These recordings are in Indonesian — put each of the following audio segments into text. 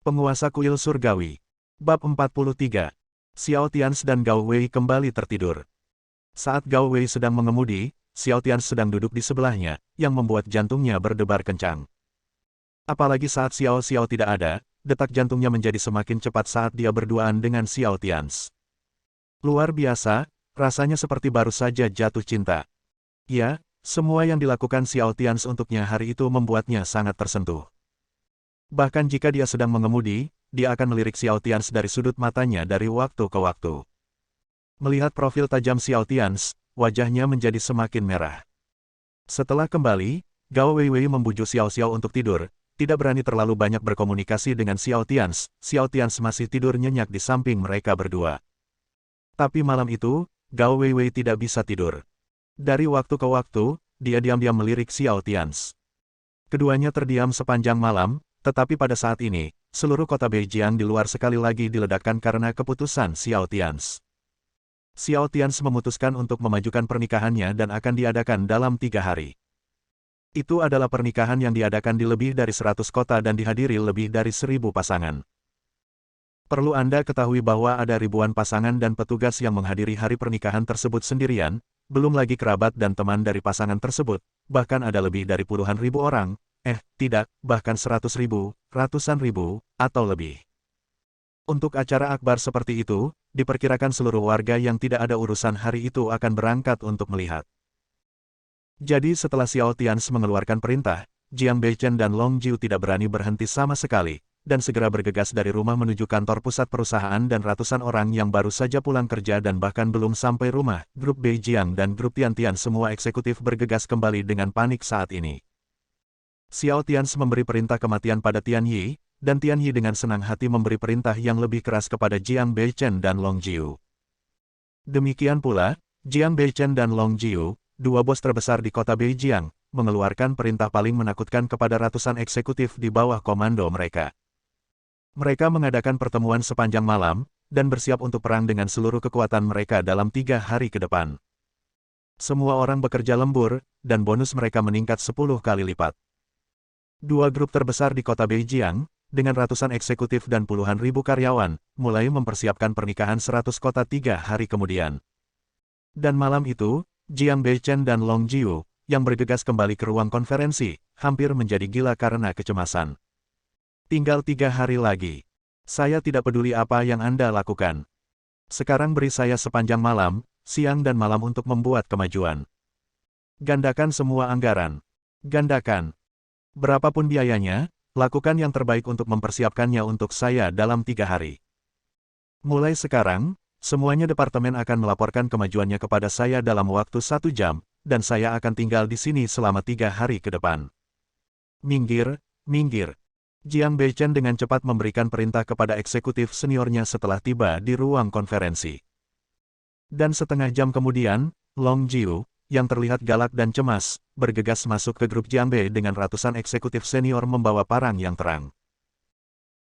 Penguasa kuil surgawi. Bab 43. Xiao Tians dan Gao Wei kembali tertidur. Saat Gao Wei sedang mengemudi, Xiao Tians sedang duduk di sebelahnya, yang membuat jantungnya berdebar kencang. Apalagi saat Xiao Xiao tidak ada, detak jantungnya menjadi semakin cepat saat dia berduaan dengan Xiao Tians. Luar biasa, rasanya seperti baru saja jatuh cinta. Ya, semua yang dilakukan Xiao Tians untuknya hari itu membuatnya sangat tersentuh. Bahkan jika dia sedang mengemudi, dia akan melirik Xiao Tians dari sudut matanya dari waktu ke waktu. Melihat profil tajam Xiao Tians, wajahnya menjadi semakin merah. Setelah kembali, Gao Weiwei membujuk Xiao Xiao untuk tidur, tidak berani terlalu banyak berkomunikasi dengan Xiao Tians. Xiao Tians masih tidur nyenyak di samping mereka berdua. Tapi malam itu, Gao Weiwei tidak bisa tidur. Dari waktu ke waktu, dia diam-diam melirik Xiao Tians. Keduanya terdiam sepanjang malam, tetapi pada saat ini, seluruh kota Beijiang di luar sekali lagi diledakkan karena keputusan Xiao Tians. Xiao Tians memutuskan untuk memajukan pernikahannya dan akan diadakan dalam 3 hari. Itu adalah pernikahan yang diadakan di lebih dari 100 kota dan dihadiri lebih dari 1000 pasangan. Perlu Anda ketahui bahwa ada ribuan pasangan dan petugas yang menghadiri hari pernikahan tersebut sendirian, belum lagi kerabat dan teman dari pasangan tersebut, bahkan ada lebih dari puluhan ribu orang, tidak, bahkan 100.000, ratusan ribu, atau lebih. Untuk acara akbar seperti itu, diperkirakan seluruh warga yang tidak ada urusan hari itu akan berangkat untuk melihat. Jadi setelah Xiao Tians mengeluarkan perintah, Jiang Beichen dan Long Jiu tidak berani berhenti sama sekali, dan segera bergegas dari rumah menuju kantor pusat perusahaan dan ratusan orang yang baru saja pulang kerja dan bahkan belum sampai rumah, grup Beijiang dan grup Tian-Tian semua eksekutif bergegas kembali dengan panik saat ini. Xiao Tians memberi perintah kematian pada Tian Yi, dan Tian Yi dengan senang hati memberi perintah yang lebih keras kepada Jiang Beichen dan Long Jiu. Demikian pula, Jiang Beichen dan Long Jiu, dua bos terbesar di kota Beijiang, mengeluarkan perintah paling menakutkan kepada ratusan eksekutif di bawah komando mereka. Mereka mengadakan pertemuan sepanjang malam, dan bersiap untuk perang dengan seluruh kekuatan mereka dalam 3 hari ke depan. Semua orang bekerja lembur, dan bonus mereka meningkat 10 kali lipat. Dua grup terbesar di kota Beijiang, dengan ratusan eksekutif dan puluhan ribu karyawan, mulai mempersiapkan pernikahan 100 kota 3 hari kemudian. Dan malam itu, Jiang Beichen dan Long Jiu, yang bergegas kembali ke ruang konferensi, hampir menjadi gila karena kecemasan. Tinggal 3 hari lagi. Saya tidak peduli apa yang Anda lakukan. Sekarang beri saya sepanjang malam, siang dan malam untuk membuat kemajuan. Gandakan semua anggaran. Gandakan. Berapapun biayanya, lakukan yang terbaik untuk mempersiapkannya untuk saya dalam 3 hari. Mulai sekarang, semuanya departemen akan melaporkan kemajuannya kepada saya dalam waktu 1 jam, dan saya akan tinggal di sini selama 3 hari ke depan. Minggir, minggir. Jiang Beichen dengan cepat memberikan perintah kepada eksekutif seniornya setelah tiba di ruang konferensi. Dan setengah jam kemudian, Long Jiu, yang terlihat galak dan cemas, bergegas masuk ke grup Jiangbe dengan ratusan eksekutif senior membawa parang yang terang.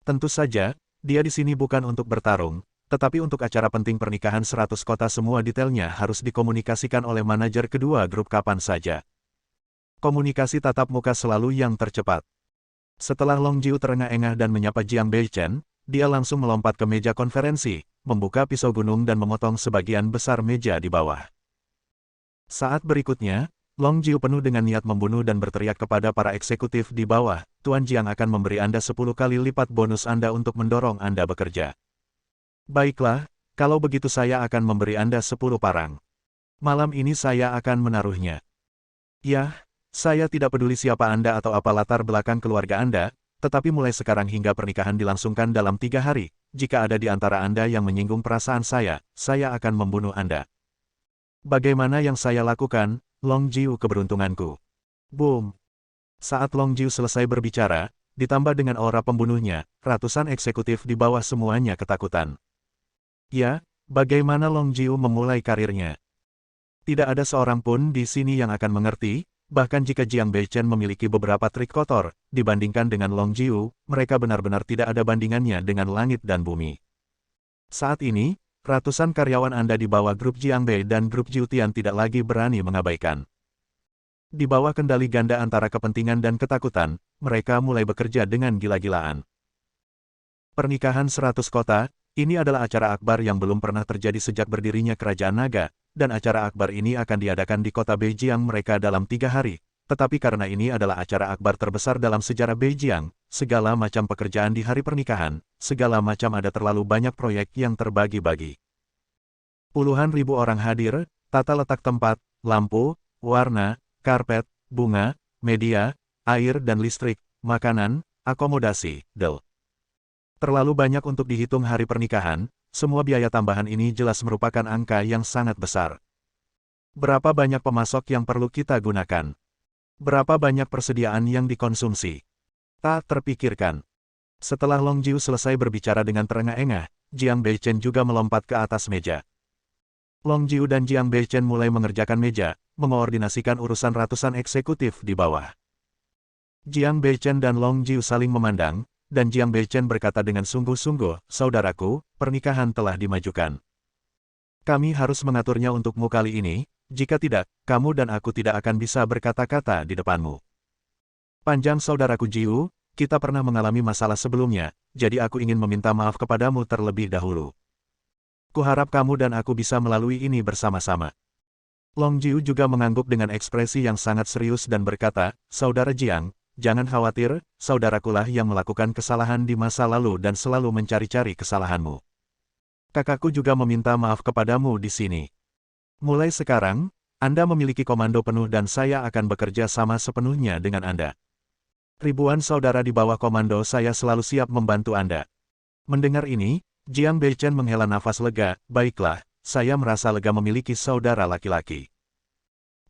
Tentu saja, dia di sini bukan untuk bertarung, tetapi untuk acara penting pernikahan 100 kota semua detailnya harus dikomunikasikan oleh manajer kedua grup kapan saja. Komunikasi tatap muka selalu yang tercepat. Setelah Long Jiu terengah-engah dan menyapa Jiang Beichen, dia langsung melompat ke meja konferensi, membuka pisau gunung dan memotong sebagian besar meja di bawah. Saat berikutnya, Long Jiu penuh dengan niat membunuh dan berteriak kepada para eksekutif di bawah, Tuan Jiang akan memberi Anda 10 kali lipat bonus Anda untuk mendorong Anda bekerja. Baiklah, kalau begitu saya akan memberi Anda 10 parang. Malam ini saya akan menaruhnya. Yah, saya tidak peduli siapa Anda atau apa latar belakang keluarga Anda, tetapi mulai sekarang hingga pernikahan dilangsungkan dalam 3 hari, jika ada di antara Anda yang menyinggung perasaan saya akan membunuh Anda. Bagaimana yang saya lakukan, Long Jiu keberuntunganku. Boom. Saat Long Jiu selesai berbicara, ditambah dengan aura pembunuhnya, ratusan eksekutif di bawah semuanya ketakutan. Ya, bagaimana Long Jiu memulai karirnya? Tidak ada seorang pun di sini yang akan mengerti, bahkan jika Jiang Beichen memiliki beberapa trik kotor, dibandingkan dengan Long Jiu, mereka benar-benar tidak ada bandingannya dengan langit dan bumi. Saat ini, ratusan karyawan Anda di bawah grup Jiangbe dan grup Jiutian tidak lagi berani mengabaikan. Di bawah kendali ganda antara kepentingan dan ketakutan, mereka mulai bekerja dengan gila-gilaan. Pernikahan 100 kota, ini adalah acara akbar yang belum pernah terjadi sejak berdirinya Kerajaan Naga, dan acara akbar ini akan diadakan di kota Beijing mereka dalam 3 hari. Tetapi karena ini adalah acara akbar terbesar dalam sejarah Beijing, segala macam pekerjaan di hari pernikahan, segala macam ada terlalu banyak proyek yang terbagi-bagi. Puluhan ribu orang hadir, tata letak tempat, lampu, warna, karpet, bunga, media, air dan listrik, makanan, akomodasi, terlalu banyak untuk dihitung hari pernikahan, semua biaya tambahan ini jelas merupakan angka yang sangat besar. Berapa banyak pemasok yang perlu kita gunakan? Berapa banyak persediaan yang dikonsumsi? Tak terpikirkan. Setelah Long Jiu selesai berbicara dengan terengah-engah, Jiang Beichen juga melompat ke atas meja. Long Jiu dan Jiang Beichen mulai mengerjakan meja, mengoordinasikan urusan ratusan eksekutif di bawah. Jiang Beichen dan Long Jiu saling memandang, dan Jiang Beichen berkata dengan sungguh-sungguh, "Saudaraku, pernikahan telah dimajukan. Kami harus mengaturnya untukmu kali ini, jika tidak, kamu dan aku tidak akan bisa berkata-kata di depanmu. Panjang saudaraku Jiu, kita pernah mengalami masalah sebelumnya, jadi aku ingin meminta maaf kepadamu terlebih dahulu. Kuharap kamu dan aku bisa melalui ini bersama-sama." Long Jiu juga mengangguk dengan ekspresi yang sangat serius dan berkata, "Saudara Jiang, jangan khawatir, saudarakulah yang melakukan kesalahan di masa lalu dan selalu mencari-cari kesalahanmu. Kakakku juga meminta maaf kepadamu di sini. Mulai sekarang, Anda memiliki komando penuh dan saya akan bekerja sama sepenuhnya dengan Anda. Ribuan saudara di bawah komando saya selalu siap membantu Anda." Mendengar ini, Jiang Beichen menghela nafas lega, "Baiklah, saya merasa lega memiliki saudara laki-laki."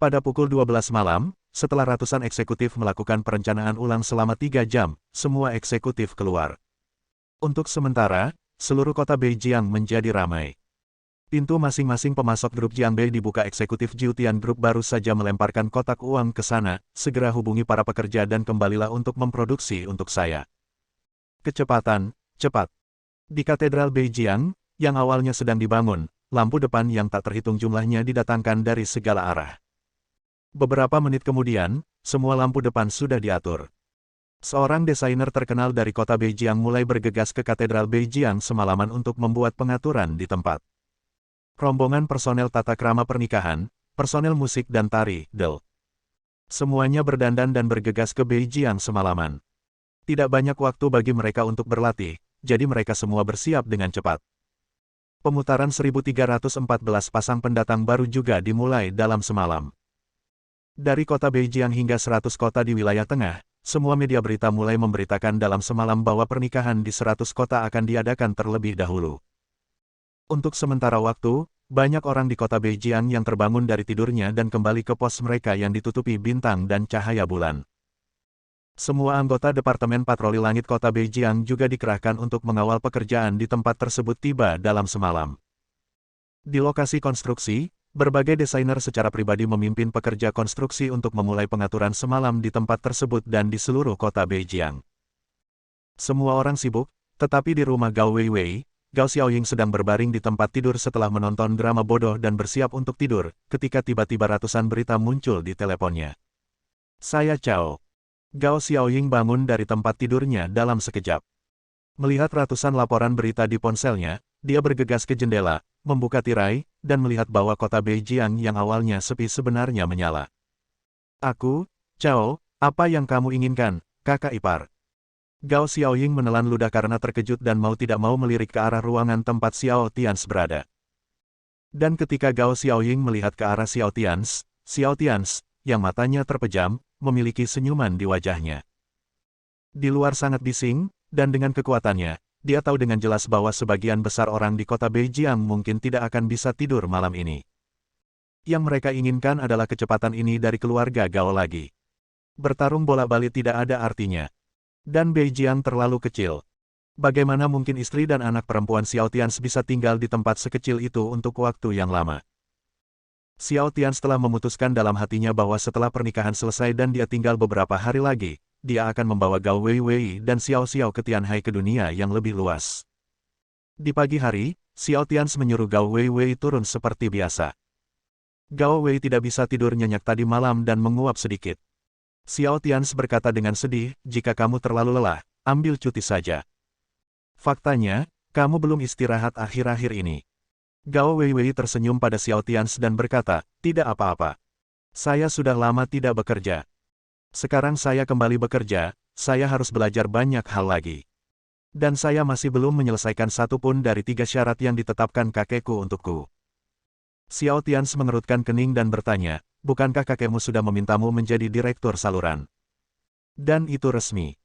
Pada pukul 12 malam, setelah ratusan eksekutif melakukan perencanaan ulang selama 3 jam, semua eksekutif keluar. Untuk sementara, seluruh kota Beijing menjadi ramai. Pintu masing-masing pemasok grup Jiangbei dibuka. Eksekutif Jiutian Group baru saja melemparkan kotak uang ke sana, segera hubungi para pekerja dan kembalilah untuk memproduksi untuk saya. Kecepatan, cepat. Di Katedral Beijing, yang awalnya sedang dibangun, lampu depan yang tak terhitung jumlahnya didatangkan dari segala arah. Beberapa menit kemudian, semua lampu depan sudah diatur. Seorang desainer terkenal dari kota Beijing mulai bergegas ke Katedral Beijing semalaman untuk membuat pengaturan di tempat. Rombongan personel tata krama pernikahan, personel musik dan tari, semuanya berdandan dan bergegas ke Beijing semalaman. Tidak banyak waktu bagi mereka untuk berlatih, jadi mereka semua bersiap dengan cepat. Pemutaran 1314 pasang pendatang baru juga dimulai dalam semalam. Dari kota Beijing hingga 100 kota di wilayah tengah, semua media berita mulai memberitakan dalam semalam bahwa pernikahan di 100 kota akan diadakan terlebih dahulu. Untuk sementara waktu, banyak orang di kota Beijing yang terbangun dari tidurnya dan kembali ke pos mereka yang ditutupi bintang dan cahaya bulan. Semua anggota Departemen Patroli Langit Kota Beijing juga dikerahkan untuk mengawal pekerjaan di tempat tersebut tiba dalam semalam. Di lokasi konstruksi, berbagai desainer secara pribadi memimpin pekerja konstruksi untuk memulai pengaturan semalam di tempat tersebut dan di seluruh kota Beijing. Semua orang sibuk, tetapi di rumah Gao Weiwei, Gao Xiaoying sedang berbaring di tempat tidur setelah menonton drama bodoh dan bersiap untuk tidur, ketika tiba-tiba ratusan berita muncul di teleponnya. "Saya Cao." Gao Xiaoying bangun dari tempat tidurnya dalam sekejap. Melihat ratusan laporan berita di ponselnya, dia bergegas ke jendela, membuka tirai, dan melihat bahwa kota Beijing yang awalnya sepi sebenarnya menyala. "Aku, Cao, apa yang kamu inginkan, kakak ipar?" Gao Xiaoying menelan ludah karena terkejut dan mau tidak mau melirik ke arah ruangan tempat Xiao Tians berada. Dan ketika Gao Xiaoying melihat ke arah Xiao Tians, yang matanya terpejam, memiliki senyuman di wajahnya. Di luar sangat bising, dan dengan kekuatannya, dia tahu dengan jelas bahwa sebagian besar orang di kota Beijing mungkin tidak akan bisa tidur malam ini. Yang mereka inginkan adalah kecepatan ini dari keluarga Gao lagi. Bertarung bola-balik tidak ada artinya. Dan Beijing terlalu kecil. Bagaimana mungkin istri dan anak perempuan Xiao Tians bisa tinggal di tempat sekecil itu untuk waktu yang lama? Xiao Tians telah memutuskan dalam hatinya bahwa setelah pernikahan selesai dan dia tinggal beberapa hari lagi, dia akan membawa Gao Weiwei dan Xiao Xiao ke Tianhai ke dunia yang lebih luas. Di pagi hari, Xiao Tians menyuruh Gao Weiwei turun seperti biasa. Gao Wei tidak bisa tidur nyenyak tadi malam dan menguap sedikit. Xiao Tians berkata dengan sedih, "Jika kamu terlalu lelah, ambil cuti saja." Faktanya, kamu belum istirahat akhir-akhir ini. Gao Weiwei tersenyum pada Xiao Tians dan berkata, tidak apa-apa. Saya sudah lama tidak bekerja. Sekarang saya kembali bekerja, saya harus belajar banyak hal lagi. Dan saya masih belum menyelesaikan satu pun dari 3 syarat yang ditetapkan kakekku untukku. Xiao Tians mengerutkan kening dan bertanya, bukankah kakekmu sudah memintamu menjadi direktur saluran? Dan itu resmi.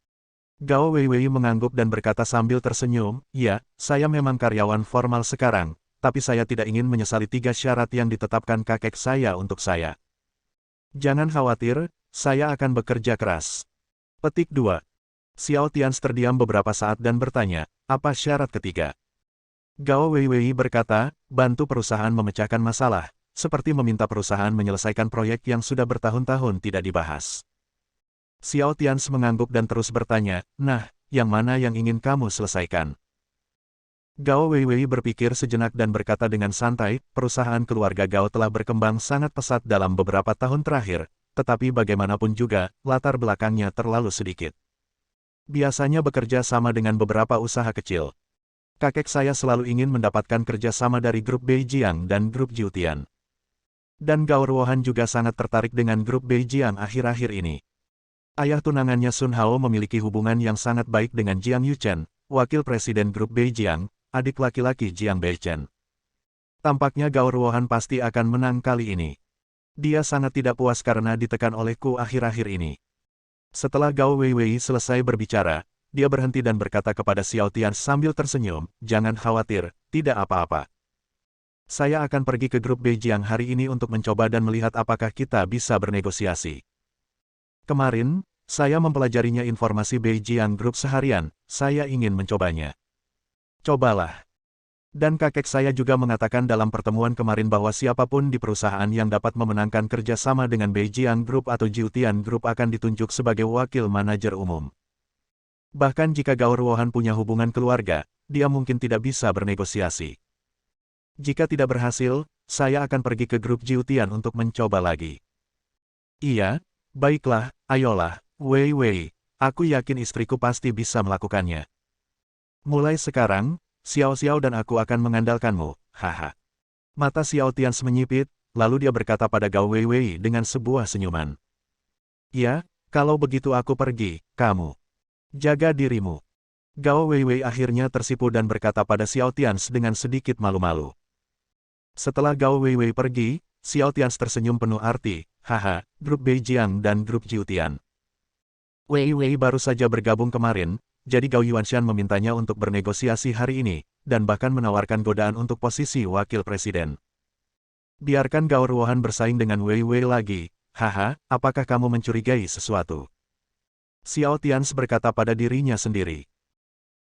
Gao Weiwei mengangguk dan berkata sambil tersenyum, ya, saya memang karyawan formal sekarang, tapi saya tidak ingin menyesali 3 syarat yang ditetapkan kakek saya untuk saya. Jangan khawatir, saya akan bekerja keras. Petik 2. Xiao Tians terdiam beberapa saat dan bertanya, apa syarat ketiga? Gao Weiwei berkata, bantu perusahaan memecahkan masalah, seperti meminta perusahaan menyelesaikan proyek yang sudah bertahun-tahun tidak dibahas. Xiao Tians mengangguk dan terus bertanya, nah, yang mana yang ingin kamu selesaikan? Gao Weiwei berpikir sejenak dan berkata dengan santai, perusahaan keluarga Gao telah berkembang sangat pesat dalam beberapa tahun terakhir, tetapi bagaimanapun juga, latar belakangnya terlalu sedikit. Biasanya bekerja sama dengan beberapa usaha kecil. Kakek saya selalu ingin mendapatkan kerjasama dari grup Beijiang dan grup Jiutian. Dan Gao Ruohan juga sangat tertarik dengan grup Beijiang akhir-akhir ini. Ayah tunangannya Sun Hao memiliki hubungan yang sangat baik dengan Jiang Yuchen, wakil presiden grup Beijiang, adik laki-laki Jiang Beichen. Tampaknya Gao Ruohan pasti akan menang kali ini. Dia sangat tidak puas karena ditekan olehku akhir-akhir ini. Setelah Gao Weiwei selesai berbicara, dia berhenti dan berkata kepada Xiao Tians sambil tersenyum, jangan khawatir, tidak apa-apa. Saya akan pergi ke grup Beijiang hari ini untuk mencoba dan melihat apakah kita bisa bernegosiasi. Kemarin, saya mempelajarinya informasi Beijiang Group seharian, saya ingin mencobanya. Cobalah. Dan kakek saya juga mengatakan dalam pertemuan kemarin bahwa siapapun di perusahaan yang dapat memenangkan kerjasama dengan Beijiang Group atau Jiutian Group akan ditunjuk sebagai wakil manajer umum. Bahkan jika Gao Ruohan punya hubungan keluarga, dia mungkin tidak bisa bernegosiasi. Jika tidak berhasil, saya akan pergi ke grup Jiutian untuk mencoba lagi. Iya. Baiklah, ayolah, Weiwei, aku yakin istriku pasti bisa melakukannya. Mulai sekarang, Xiao Xiao dan aku akan mengandalkanmu, haha. Mata Xiao Tians menyipit, lalu dia berkata pada Gao Weiwei dengan sebuah senyuman. Ya, kalau begitu aku pergi, kamu. Jaga dirimu. Gao Weiwei akhirnya tersipu dan berkata pada Xiao Tians dengan sedikit malu-malu. Setelah Gao Weiwei pergi, Xiao Tians tersenyum penuh arti, haha, grup Beijiang dan grup Jiutian. Weiwei baru saja bergabung kemarin, jadi Gao Yuanshan memintanya untuk bernegosiasi hari ini, dan bahkan menawarkan godaan untuk posisi wakil presiden. Biarkan Gao Ruohan bersaing dengan Weiwei lagi, haha, apakah kamu mencurigai sesuatu? Xiao Tians berkata pada dirinya sendiri.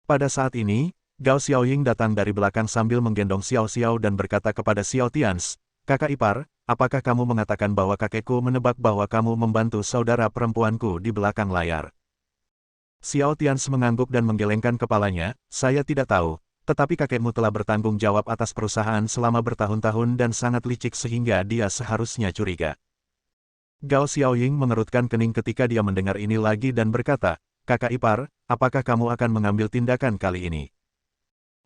Pada saat ini, Gao Xiaoying datang dari belakang sambil menggendong Xiao Xiao dan berkata kepada Xiao Tians, kakak ipar, apakah kamu mengatakan bahwa kakekku menebak bahwa kamu membantu saudara perempuanku di belakang layar? Xiao Tians mengangguk dan menggelengkan kepalanya, saya tidak tahu, tetapi kakekmu telah bertanggung jawab atas perusahaan selama bertahun-tahun dan sangat licik sehingga dia seharusnya curiga. Gao Xiaoying mengerutkan kening ketika dia mendengar ini lagi dan berkata, kakak ipar, apakah kamu akan mengambil tindakan kali ini?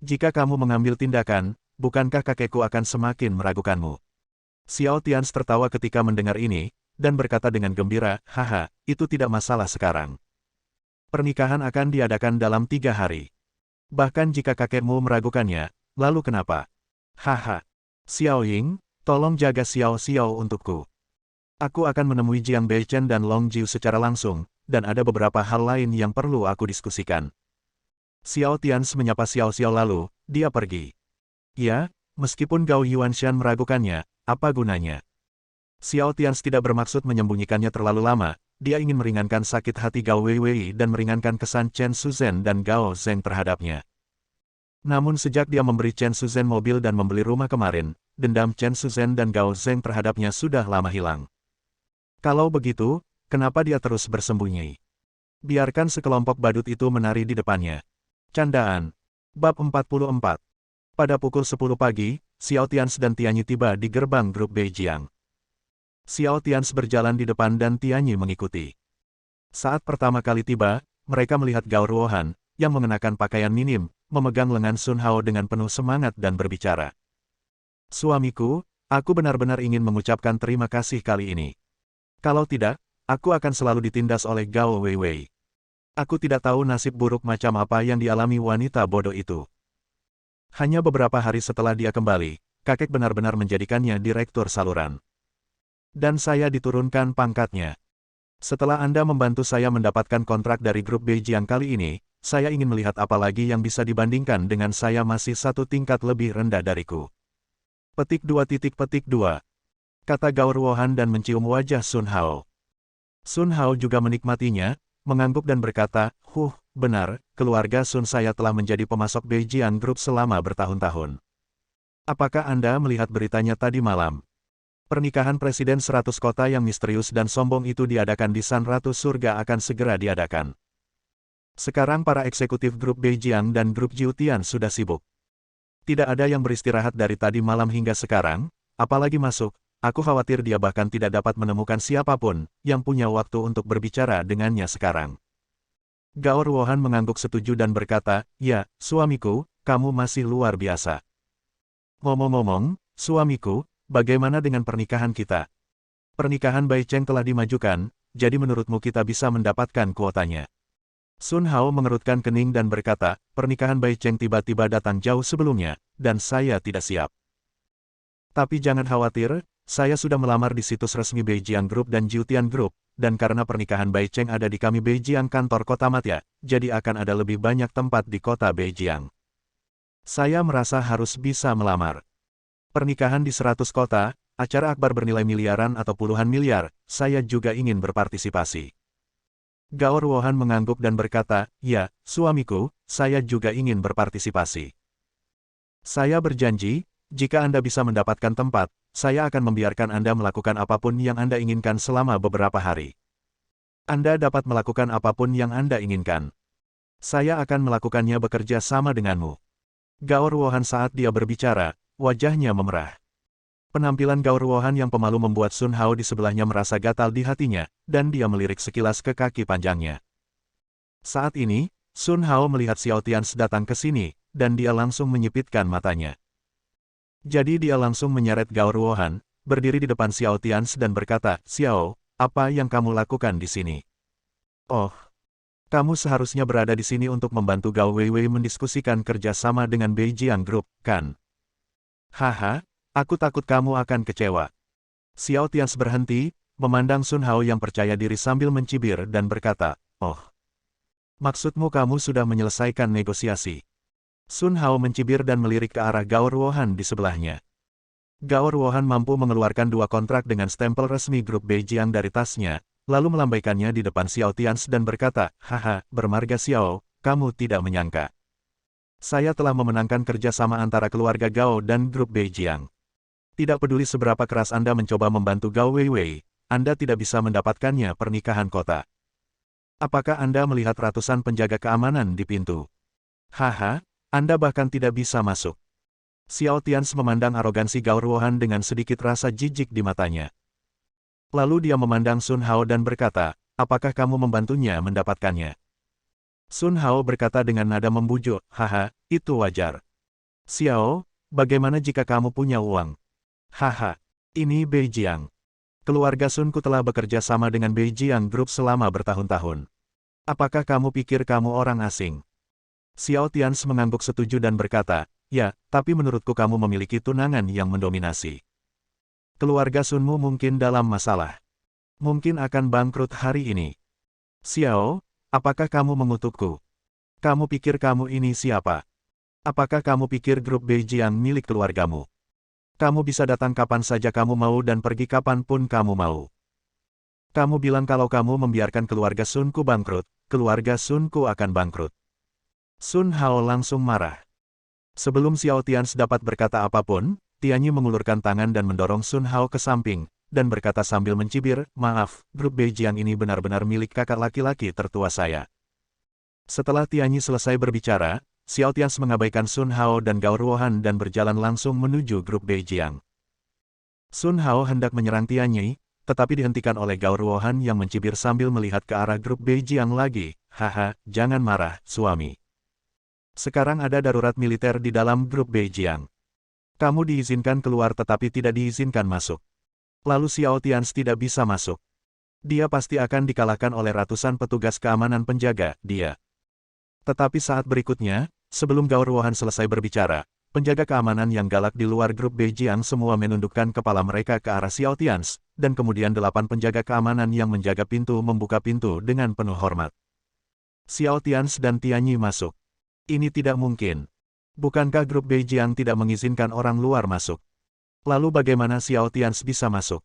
Jika kamu mengambil tindakan, bukankah kakekku akan semakin meragukanmu? Xiao Tians tertawa ketika mendengar ini, dan berkata dengan gembira, haha, itu tidak masalah sekarang. Pernikahan akan diadakan dalam 3 hari. Bahkan jika kakekmu meragukannya, lalu kenapa? Haha. Xiaoying, tolong jaga Xiao Xiao untukku. Aku akan menemui Jiang Beichen dan Long Jiu secara langsung, dan ada beberapa hal lain yang perlu aku diskusikan. Xiao Tians menyapa Xiao Xiao lalu, dia pergi. Ya, meskipun Gao Yuanshan meragukannya, apa gunanya? Xiao Tians tidak bermaksud menyembunyikannya terlalu lama, dia ingin meringankan sakit hati Gao Weiwei dan meringankan kesan Chen Shuzhen dan Gao Zheng terhadapnya. Namun sejak dia memberi Chen Shuzhen mobil dan membeli rumah kemarin, dendam Chen Shuzhen dan Gao Zheng terhadapnya sudah lama hilang. Kalau begitu, kenapa dia terus bersembunyi? Biarkan sekelompok badut itu menari di depannya. Candaan. Bab 44. Pada pukul 10 pagi, Xiao Tians dan Tianyi tiba di gerbang grup Beijiang. Xiao Tians berjalan di depan dan Tianyi mengikuti. Saat pertama kali tiba, mereka melihat Gao Ruohan, yang mengenakan pakaian minim, memegang lengan Sun Hao dengan penuh semangat dan berbicara. Suamiku, aku benar-benar ingin mengucapkan terima kasih kali ini. Kalau tidak, aku akan selalu ditindas oleh Gao Weiwei. Aku tidak tahu nasib buruk macam apa yang dialami wanita bodoh itu. Hanya beberapa hari setelah dia kembali, kakek benar-benar menjadikannya direktur saluran. Dan saya diturunkan pangkatnya. Setelah Anda membantu saya mendapatkan kontrak dari grup Beijiang kali ini, saya ingin melihat apa lagi yang bisa dibandingkan dengan saya masih satu tingkat lebih rendah dariku. Petik 2. Kata Gao Ruohan dan mencium wajah Sun Hao. Sun Hao juga menikmatinya, mengangguk dan berkata, benar, keluarga Sun saya telah menjadi pemasok Beijiang Group selama bertahun-tahun. Apakah Anda melihat beritanya tadi malam? Pernikahan Presiden 100 kota yang misterius dan sombong itu diadakan di San Ratu Surga akan segera diadakan. Sekarang para eksekutif grup Beijiang dan grup Jiutian sudah sibuk. Tidak ada yang beristirahat dari tadi malam hingga sekarang, apalagi masuk, aku khawatir dia bahkan tidak dapat menemukan siapapun yang punya waktu untuk berbicara dengannya sekarang. Gao Ruohan mengangguk setuju dan berkata, ya, suamiku, kamu masih luar biasa. Ngomong-ngomong, suamiku, bagaimana dengan pernikahan kita? Pernikahan Bai Cheng telah dimajukan, jadi menurutmu kita bisa mendapatkan kuotanya? Sun Hao mengerutkan kening dan berkata, pernikahan Bai Cheng tiba-tiba datang jauh sebelumnya, dan saya tidak siap. Tapi jangan khawatir, saya sudah melamar di situs resmi Beijiang Group dan Jiutian Group, dan karena pernikahan Bai Cheng ada di kami Beijiang kantor kota Matya, jadi akan ada lebih banyak tempat di kota Beijiang. Saya merasa harus bisa melamar. Pernikahan di 100 kota, acara akbar bernilai miliaran atau puluhan miliar, saya juga ingin berpartisipasi. Gao Ruohan mengangguk dan berkata, ya, suamiku, saya juga ingin berpartisipasi. Saya berjanji, jika Anda bisa mendapatkan tempat, saya akan membiarkan Anda melakukan apapun yang Anda inginkan selama beberapa hari. Anda dapat melakukan apapun yang Anda inginkan. Saya akan melakukannya bekerja sama denganmu. Gao Ruohan saat dia berbicara, wajahnya memerah. Penampilan Gao Ruohan yang pemalu membuat Sun Hao di sebelahnya merasa gatal di hatinya, dan dia melirik sekilas ke kaki panjangnya. Saat ini, Sun Hao melihat Xiao Tians datang ke sini, dan dia langsung menyipitkan matanya. Jadi dia langsung menyeret Gao Ruohan, berdiri di depan Xiao Tians dan berkata, Xiao, apa yang kamu lakukan di sini? Oh, kamu seharusnya berada di sini untuk membantu Gao Weiwei mendiskusikan kerjasama dengan Beijiang Group, kan? Haha. Aku takut kamu akan kecewa. Xiao Tians berhenti, memandang Sun Hao yang percaya diri sambil mencibir dan berkata, oh. Maksudmu kamu sudah menyelesaikan negosiasi. Sun Hao mencibir dan melirik ke arah Gao Ruohan di sebelahnya. Gao Ruohan mampu mengeluarkan 2 kontrak dengan stempel resmi grup Beijiang dari tasnya, lalu melambaikannya di depan Xiao Tians dan berkata, haha, bermarga Xiao, kamu tidak menyangka. Saya telah memenangkan kerjasama antara keluarga Gao dan grup Beijiang. Tidak peduli seberapa keras Anda mencoba membantu Gao Weiwei, Anda tidak bisa mendapatkannya pernikahan kota. Apakah Anda melihat ratusan penjaga keamanan di pintu? Haha, Anda bahkan tidak bisa masuk. Xiao Tians memandang arogansi Gao Ruohan dengan sedikit rasa jijik di matanya. Lalu dia memandang Sun Hao dan berkata, apakah kamu membantunya mendapatkannya? Sun Hao berkata dengan nada membujuk, haha, itu wajar. Xiao, bagaimana jika kamu punya uang? Haha, ini Beijiang. Keluarga Sunku telah bekerja sama dengan Beijiang Group selama bertahun-tahun. Apakah kamu pikir kamu orang asing? Xiao Tians mengangguk setuju dan berkata, ya, tapi menurutku kamu memiliki tunangan yang mendominasi. Keluarga Sunmu mungkin dalam masalah. Mungkin akan bangkrut hari ini. Xiao, apakah kamu mengutukku? Kamu pikir kamu ini siapa? Apakah kamu pikir grup Beijiang milik keluargamu? Kamu bisa datang kapan saja kamu mau dan pergi kapanpun kamu mau. Kamu bilang kalau kamu membiarkan keluarga Sunku bangkrut, keluarga Sunku akan bangkrut. Sun Hao langsung marah. Sebelum Xiao Tians dapat berkata apapun, Tianyi mengulurkan tangan dan mendorong Sun Hao ke samping, dan berkata sambil mencibir, maaf, grup Beijiang ini benar-benar milik kakak laki-laki tertua saya. Setelah Tianyi selesai berbicara, Xiao Tians mengabaikan Sun Hao dan Gao Ruohan dan berjalan langsung menuju grup Beijiang. Sun Hao hendak menyerang Tianyi, tetapi dihentikan oleh Gao Ruohan yang mencibir sambil melihat ke arah grup Beijiang lagi. Haha, jangan marah, suami. Sekarang ada darurat militer di dalam grup Beijiang. Kamu diizinkan keluar tetapi tidak diizinkan masuk. Lalu Xiao Tians tidak bisa masuk. Dia pasti akan dikalahkan oleh ratusan petugas keamanan penjaga dia. Tetapi saat berikutnya, sebelum Gao Ruohan selesai berbicara, penjaga keamanan yang galak di luar grup Beijiang semua menundukkan kepala mereka ke arah Xiao Tians, dan kemudian 8 penjaga keamanan yang menjaga pintu membuka pintu dengan penuh hormat. Xiao Tians dan Tianyi masuk. Ini tidak mungkin. Bukankah grup Beijiang tidak mengizinkan orang luar masuk? Lalu bagaimana Xiao Tians bisa masuk?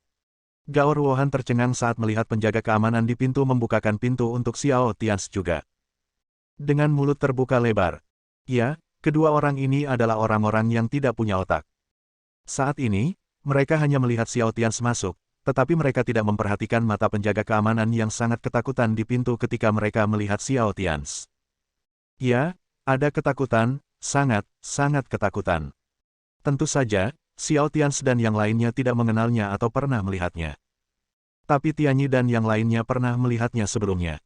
Gao Ruohan tercengang saat melihat penjaga keamanan di pintu membukakan pintu untuk Xiao Tians juga. Dengan mulut terbuka lebar. Ya, kedua orang ini adalah orang-orang yang tidak punya otak. Saat ini, mereka hanya melihat Xiao Tians masuk, tetapi mereka tidak memperhatikan mata penjaga keamanan yang sangat ketakutan di pintu ketika mereka melihat Xiao Tians. Ya, ada ketakutan, sangat ketakutan. Tentu saja, Xiao Tians dan yang lainnya tidak mengenalnya atau pernah melihatnya. Tapi Tianyi dan yang lainnya pernah melihatnya sebelumnya.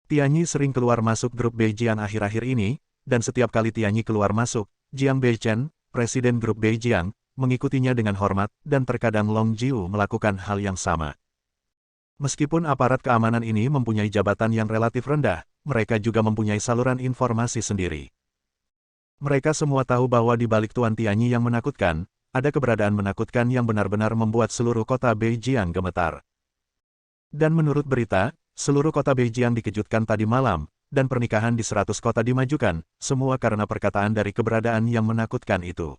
Tianyi sering keluar masuk grup Beijiang akhir-akhir ini, dan setiap kali Tianyi keluar masuk, Jiang Beichen, presiden grup Beijiang, mengikutinya dengan hormat, dan terkadang Long Jiu melakukan hal yang sama. Meskipun aparat keamanan ini mempunyai jabatan yang relatif rendah, mereka juga mempunyai saluran informasi sendiri. Mereka semua tahu bahwa di balik Tuan Tianyi yang menakutkan, ada keberadaan menakutkan yang benar-benar membuat seluruh kota Beijiang gemetar. Dan menurut berita, seluruh kota Beijiang dikejutkan tadi malam, dan pernikahan di 100 kota dimajukan, semua karena perkataan dari keberadaan yang menakutkan itu.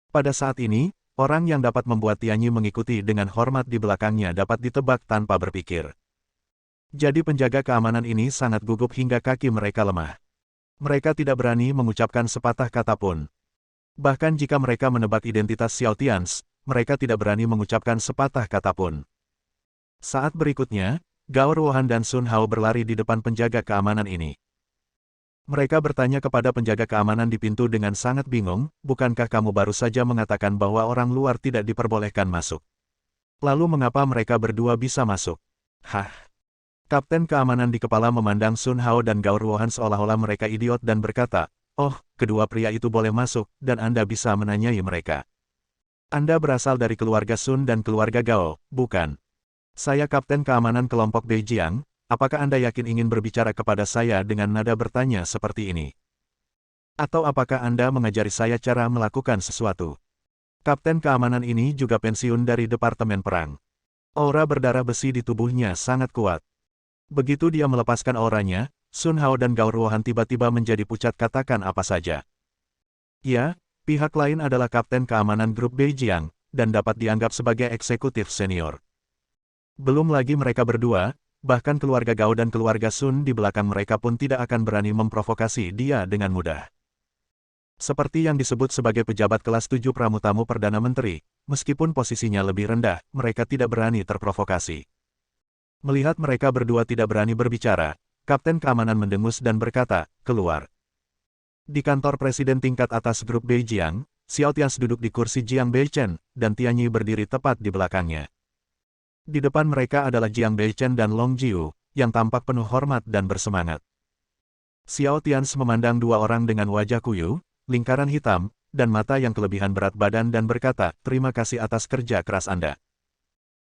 Pada saat ini, orang yang dapat membuat Tianyi mengikuti dengan hormat di belakangnya dapat ditebak tanpa berpikir. Jadi penjaga keamanan ini sangat gugup hingga kaki mereka lemah. Mereka tidak berani mengucapkan sepatah kata pun. Bahkan jika mereka menebak identitas Xiao Tians, mereka tidak berani mengucapkan sepatah kata pun. Saat berikutnya, Gao Ruohan dan Sun Hao berlari di depan penjaga keamanan ini. Mereka bertanya kepada penjaga keamanan di pintu dengan sangat bingung, bukankah kamu baru saja mengatakan bahwa orang luar tidak diperbolehkan masuk? Lalu mengapa mereka berdua bisa masuk? Hah? Kapten keamanan di kepala memandang Sun Hao dan Gao Ruohan seolah-olah mereka idiot dan berkata, "Oh, kedua pria itu boleh masuk, dan Anda bisa menanyai mereka. Anda berasal dari keluarga Sun dan keluarga Gao, bukan? Saya Kapten Keamanan Kelompok Beijiang, apakah Anda yakin ingin berbicara kepada saya dengan nada bertanya seperti ini? Atau apakah Anda mengajari saya cara melakukan sesuatu?" Kapten keamanan ini juga pensiun dari Departemen Perang. Aura berdarah besi di tubuhnya sangat kuat. Begitu dia melepaskan auranya, Sun Hao dan Gao Ruohan tiba-tiba menjadi pucat katakan apa saja. Ya, pihak lain adalah Kapten Keamanan Grup Beijiang, dan dapat dianggap sebagai eksekutif senior. Belum lagi mereka berdua, bahkan keluarga Gao dan keluarga Sun di belakang mereka pun tidak akan berani memprovokasi dia dengan mudah. Seperti yang disebut sebagai pejabat kelas 7 pramutamu Perdana Menteri, meskipun posisinya lebih rendah, mereka tidak berani terprovokasi. Melihat mereka berdua tidak berani berbicara, Kapten Keamanan mendengus dan berkata, "Keluar." Di kantor presiden tingkat atas grup Beijiang, Xiao Tians duduk di kursi Jiang Beichen, dan Tianyi berdiri tepat di belakangnya. Di depan mereka adalah Jiang Beichen dan Long Jiu, yang tampak penuh hormat dan bersemangat. Xiao Tians memandang dua orang dengan wajah kuyu, lingkaran hitam, dan mata yang kelebihan berat badan dan berkata, "Terima kasih atas kerja keras Anda.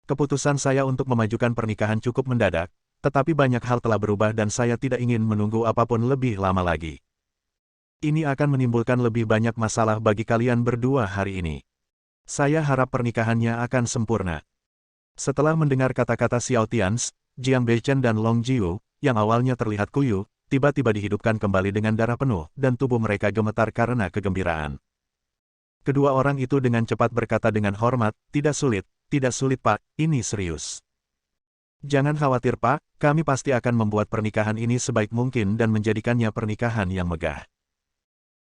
Keputusan saya untuk memajukan pernikahan cukup mendadak, tetapi banyak hal telah berubah dan saya tidak ingin menunggu apapun lebih lama lagi. Ini akan menimbulkan lebih banyak masalah bagi kalian berdua hari ini. Saya harap pernikahannya akan sempurna." Setelah mendengar kata-kata Xiao Tians, Jiang Beichen dan Long Jiu, yang awalnya terlihat kuyu, tiba-tiba dihidupkan kembali dengan darah penuh, dan tubuh mereka gemetar karena kegembiraan. Kedua orang itu dengan cepat berkata dengan hormat, tidak sulit Pak, ini serius. Jangan khawatir Pak, kami pasti akan membuat pernikahan ini sebaik mungkin dan menjadikannya pernikahan yang megah.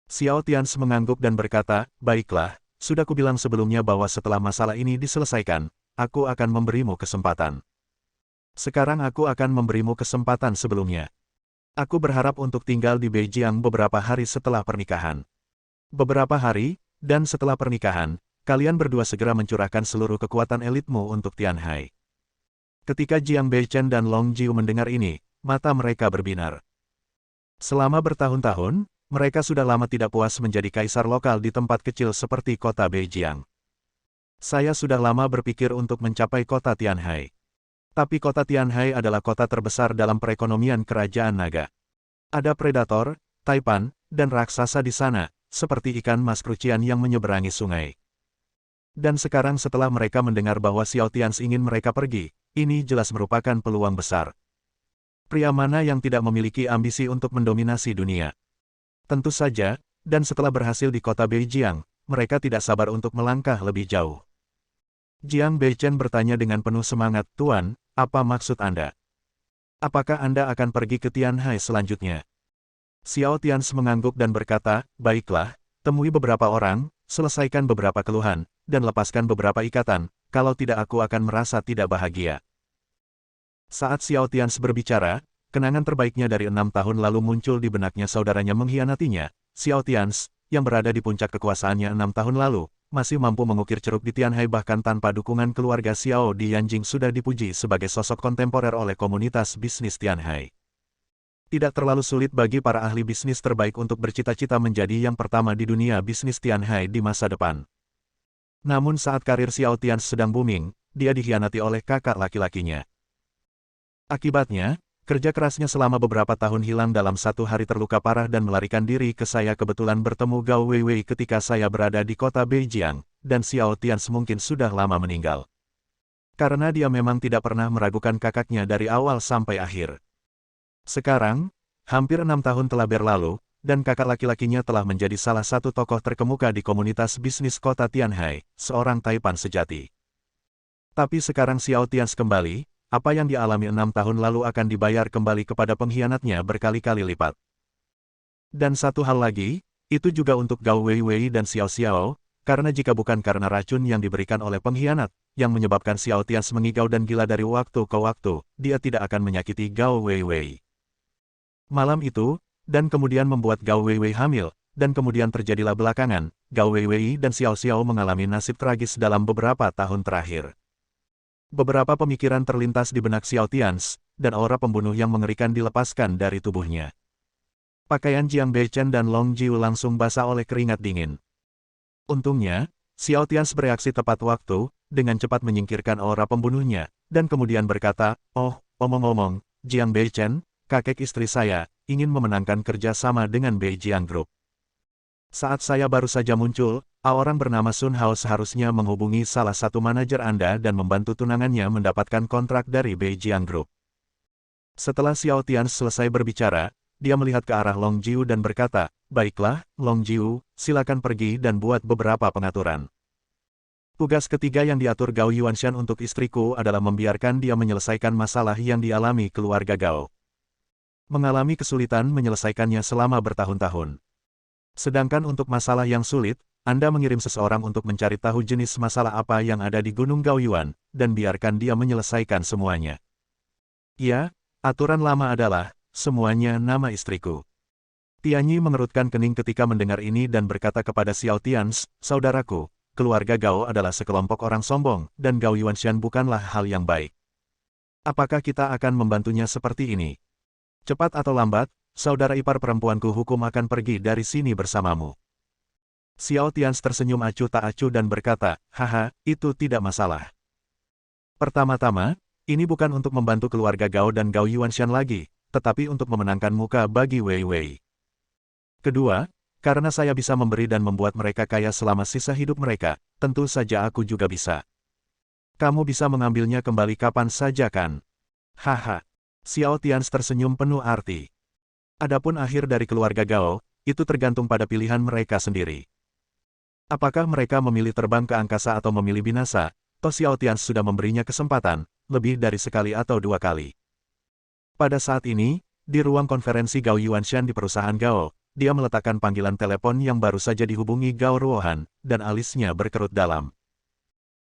Xiao Tians mengangguk dan berkata, "Baiklah, sudah kubilang sebelumnya bahwa setelah masalah ini diselesaikan, aku akan memberimu kesempatan. Sekarang aku akan memberimu kesempatan sebelumnya. Aku berharap untuk tinggal di Beijiang beberapa hari setelah pernikahan. Beberapa hari, dan setelah pernikahan, kalian berdua segera mencurahkan seluruh kekuatan elitmu untuk Tianhai." Ketika Jiang Beichen dan Long Jiu mendengar ini, mata mereka berbinar. Selama bertahun-tahun, Mereka sudah lama tidak puas menjadi kaisar lokal di tempat kecil seperti kota Beijing. Saya sudah lama berpikir untuk mencapai kota Tianhai. Tapi kota Tianhai adalah kota terbesar dalam perekonomian kerajaan naga. Ada predator, taipan, dan raksasa di sana, seperti ikan mas krucian yang menyeberangi sungai. Dan sekarang setelah mereka mendengar bahwa Xiao Tians ingin mereka pergi, ini jelas merupakan peluang besar. Pria mana yang tidak memiliki ambisi untuk mendominasi dunia? Tentu saja, dan setelah berhasil di kota Beijing, mereka tidak sabar untuk melangkah lebih jauh. Jiang Beichen bertanya dengan penuh semangat, "Tuan, apa maksud Anda? Apakah Anda akan pergi ke Tianhai selanjutnya?" Xiao Tians mengangguk dan berkata, "Baiklah, temui beberapa orang, selesaikan beberapa keluhan, dan lepaskan beberapa ikatan, kalau tidak aku akan merasa tidak bahagia." Saat Xiao Tians berbicara, kenangan terbaiknya dari 6 tahun lalu muncul di benaknya saudaranya mengkhianatinya. Xiao Tians, yang berada di puncak kekuasaannya 6 tahun lalu, masih mampu mengukir ceruk di Tianhai bahkan tanpa dukungan keluarga Xiao di Yanjing sudah dipuji sebagai sosok kontemporer oleh komunitas bisnis Tianhai. Tidak terlalu sulit bagi para ahli bisnis terbaik untuk bercita-cita menjadi yang pertama di dunia bisnis Tianhai di masa depan. Namun saat karir Xiao Tians sedang booming, dia dikhianati oleh kakak laki-lakinya. Akibatnya, kerja kerasnya selama beberapa tahun hilang dalam satu hari terluka parah dan melarikan diri ke saya kebetulan bertemu Gao Weiwei ketika saya berada di kota Beijing, dan Xiao Tians mungkin sudah lama meninggal. Karena dia memang tidak pernah meragukan kakaknya dari awal sampai akhir. Sekarang, hampir 6 tahun telah berlalu, dan kakak laki-lakinya telah menjadi salah satu tokoh terkemuka di komunitas bisnis kota Tianhai, seorang taipan sejati. Tapi sekarang Xiao Tians kembali, apa yang dialami 6 tahun lalu akan dibayar kembali kepada pengkhianatnya berkali-kali lipat. Dan satu hal lagi, itu juga untuk Gao Weiwei dan Xiao Xiao, karena jika bukan karena racun yang diberikan oleh pengkhianat, yang menyebabkan Xiao Tians mengigau dan gila dari waktu ke waktu, dia tidak akan menyakiti Gao Weiwei. Malam itu, dan kemudian membuat Gao Weiwei hamil, dan kemudian terjadilah belakangan, Gao Weiwei dan Xiao Xiao mengalami nasib tragis dalam beberapa tahun terakhir. Beberapa pemikiran terlintas di benak Xiao Tians, dan aura pembunuh yang mengerikan dilepaskan dari tubuhnya. Pakaian Jiang Beichen dan Long Jiu langsung basah oleh keringat dingin. Untungnya, Xiao Tians bereaksi tepat waktu, dengan cepat menyingkirkan aura pembunuhnya, dan kemudian berkata, "Oh, omong-omong, Jiang Beichen, kakek istri saya, ingin memenangkan kerja sama dengan Beijing Group. Saat saya baru saja muncul, orang bernama Sun Hao seharusnya menghubungi salah satu manajer Anda dan membantu tunangannya mendapatkan kontrak dari Beijing Group." Setelah Xiao Tians selesai berbicara, dia melihat ke arah Long Jiu dan berkata, "Baiklah, Long Jiu, silakan pergi dan buat beberapa pengaturan. Tugas ketiga yang diatur Gao Yuanshan untuk istriku adalah membiarkan dia menyelesaikan masalah yang dialami keluarga Gao. Mengalami kesulitan menyelesaikannya selama bertahun-tahun. Sedangkan untuk masalah yang sulit, Anda mengirim seseorang untuk mencari tahu jenis masalah apa yang ada di Gunung Gaoyuan, dan biarkan dia menyelesaikan semuanya." "Ya, aturan lama adalah, semuanya nama istriku." Tianyi mengerutkan kening ketika mendengar ini dan berkata kepada Xiao Tians, "Saudaraku, keluarga Gao adalah sekelompok orang sombong, dan Gao Yuanshan bukanlah hal yang baik. Apakah kita akan membantunya seperti ini? Cepat atau lambat, saudara ipar perempuanku hukum akan pergi dari sini bersamamu." Xiao Tians tersenyum acuh tak acuh dan berkata, "Haha, itu tidak masalah. Pertama-tama, ini bukan untuk membantu keluarga Gao dan Gao Yuanshan lagi, tetapi untuk memenangkan muka bagi Wei Wei. Kedua, karena saya bisa memberi dan membuat mereka kaya selama sisa hidup mereka, tentu saja aku juga bisa. Kamu bisa mengambilnya kembali kapan saja kan?" Haha. Xiao Tians tersenyum penuh arti. Adapun akhir dari keluarga Gao, itu tergantung pada pilihan mereka sendiri. Apakah mereka memilih terbang ke angkasa atau memilih binasa, toh Xiao Tians sudah memberinya kesempatan, lebih dari sekali atau 2 kali. Pada saat ini, di ruang konferensi Gao Yuanshan di perusahaan Gao, dia meletakkan panggilan telepon yang baru saja dihubungi Gao Ruohan, dan alisnya berkerut dalam.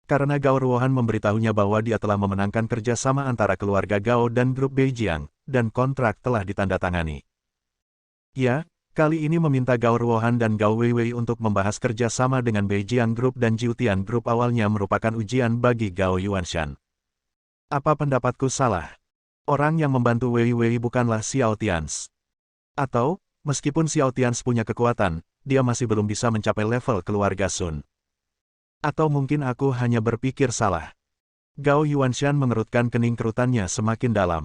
Karena Gao Ruohan memberitahunya bahwa dia telah memenangkan kerjasama antara keluarga Gao dan grup Beijing, dan kontrak telah ditandatangani. Ya, kali ini meminta Gao Ruohan dan Gao Weiwei untuk membahas kerjasama dengan Beijing Group dan Jiutian Group awalnya merupakan ujian bagi Gao Yuanshan. Apa pendapatku salah? Orang yang membantu Weiwei bukanlah Xiao Tians. Atau, Meskipun Xiao Tians punya kekuatan, dia masih belum bisa mencapai level keluarga Sun. Atau mungkin aku hanya berpikir salah. Gao Yuanshan mengerutkan kening kerutannya semakin dalam.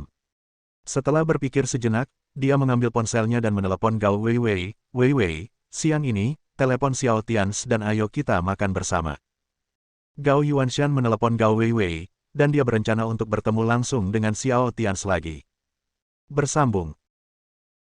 Setelah berpikir sejenak, dia mengambil ponselnya dan menelepon Gao Weiwei. Weiwei, siang ini, telepon Xiao Tians dan ayo kita makan bersama. Gao Yuanshan menelepon Gao Weiwei, dan dia berencana untuk bertemu langsung dengan Xiao Tians lagi. Bersambung.